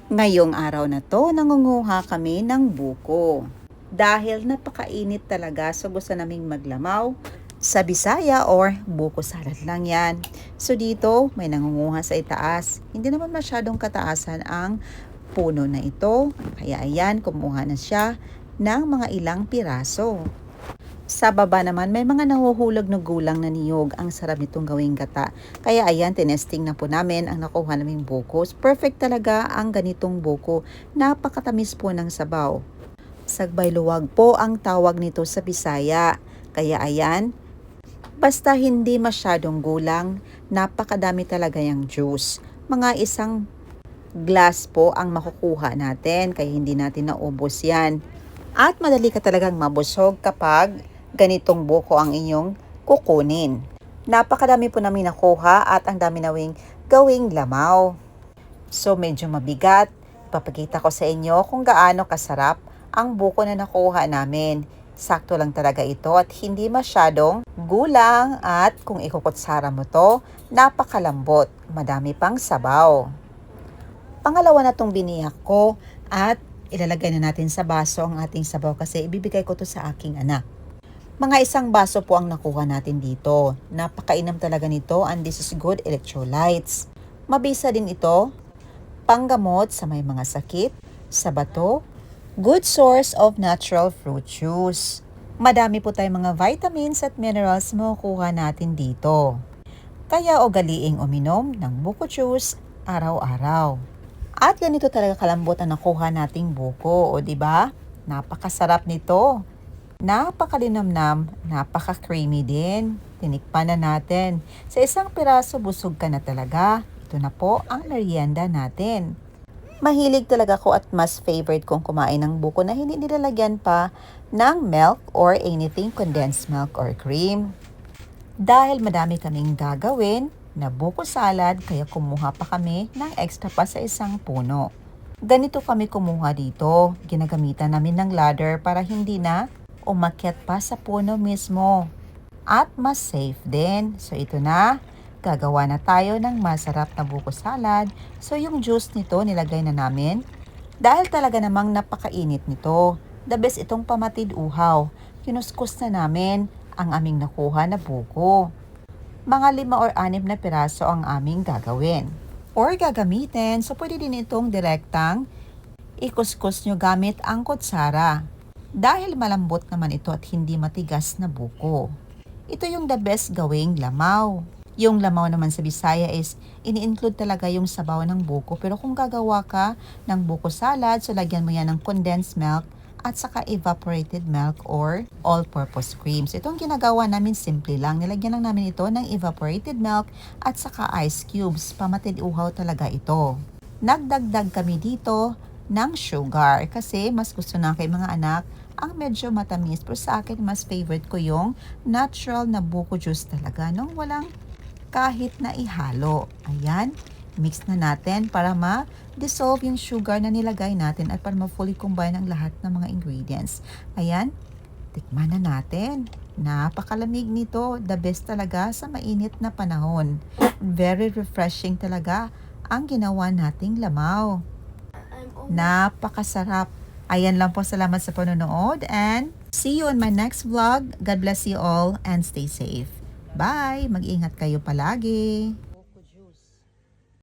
Ngayong araw na to, nangunguha kami ng buko. Dahil napakainit talaga, so gusto naming maglamaw sa Bisaya or buko salad lang yan. So dito, may nangunguha sa itaas. Hindi naman masyadong kataasan ang puno na ito. Kaya ayan, kumuha na siya ng mga ilang piraso. Sa baba naman, may mga nahuhulog na gulang na niyog. Ang sarap nitong gawing gata. Kaya ayan, tinesting na po namin ang nakuha naming buko. Perfect talaga ang ganitong buko. Napakatamis po ng sabaw. Sagbayluwag po ang tawag nito sa Bisaya. Kaya ayan, basta hindi masyadong gulang, napakadami talaga yung juice. Mga isang glass po ang makukuha natin. Kaya hindi natin naubos yan. At madali ka talagang mabusog kapag ganitong buko ang inyong kukunin. Napakadami po namin nakuha at ang dami nawing gawing lamaw. So medyo mabigat. Ipapakita ko sa inyo kung gaano kasarap ang buko na nakuha namin. Sakto lang talaga ito at hindi masyadong gulang at kung ikukutsara mo to, napakalambot. Madami pang sabaw. Pangalawa na tong biniyak ko at ilalagay na natin sa baso ang ating sabaw kasi ibibigay ko to sa aking anak. Mga isang baso po ang nakuha natin dito. Napakainam talaga nito and this is good electrolytes. Mabisa din ito, panggamot sa may mga sakit, sa bato, good source of natural fruit juice. Madami po tayong mga vitamins at minerals makukuha natin dito. Kaya ugaliing uminom ng buko juice araw-araw. At ganito talaga kalambot ang nakuha nating buko, o diba? Napakasarap nito. Napakalinamnam, napaka-creamy din. Tinikpan na natin. Sa isang piraso, busog ka na talaga. Ito na po ang merienda natin. Mahilig talaga ko at mas favorite kong kumain ng buko na hindi nilalagyan pa ng milk or anything condensed milk or cream. Dahil madami kaming gagawin na buko salad, kaya kumuha pa kami ng extra pa sa isang puno. Ganito kami kumuha dito. Ginagamitan namin ng ladder para hindi na umakyat pa sa puno mismo. At mas safe din. So ito na, gagawa na tayo ng masarap na buko salad. So yung juice nito nilagay na namin. Dahil talaga namang napakainit nito. The best itong pamatid uhaw. Kinuskus na namin ang aming nakuha na buko. Mga 5 or 6 na piraso ang aming gagawin. Or gagamitin, so pwede din itong direktang ikuskus nyo gamit ang kutsara. Dahil malambot naman ito at hindi matigas na buko. Ito yung the best gawing lamaw. Yung lamaw naman sa Bisaya is ini-include talaga yung sabaw ng buko. Pero kung gagawa ka ng buko salad, so lagyan mo yan ng condensed milk at saka evaporated milk or all-purpose cream. So itong ginagawa namin simple lang. Nilagyan lang namin ito ng evaporated milk at saka ice cubes. Pamatid uhaw talaga ito. Nagdagdag kami dito ng sugar kasi mas gusto na kay mga anak ang medyo matamis. Pero sa akin, mas favorite ko yung natural na buko juice talaga nung walang kahit na ihalo. Ayan, mix na natin para ma-dissolve yung sugar na nilagay natin at para ma-fully combine ang lahat ng mga ingredients. Ayan, tikman na natin. Napakalamig nito. The best talaga sa mainit na panahon. Very refreshing talaga ang ginawa nating lamaw. Napakasarap. Ayan lang po, salamat sa panonood and see you on my next vlog. God bless you all and stay safe. Bye! Mag-ingat kayo palagi.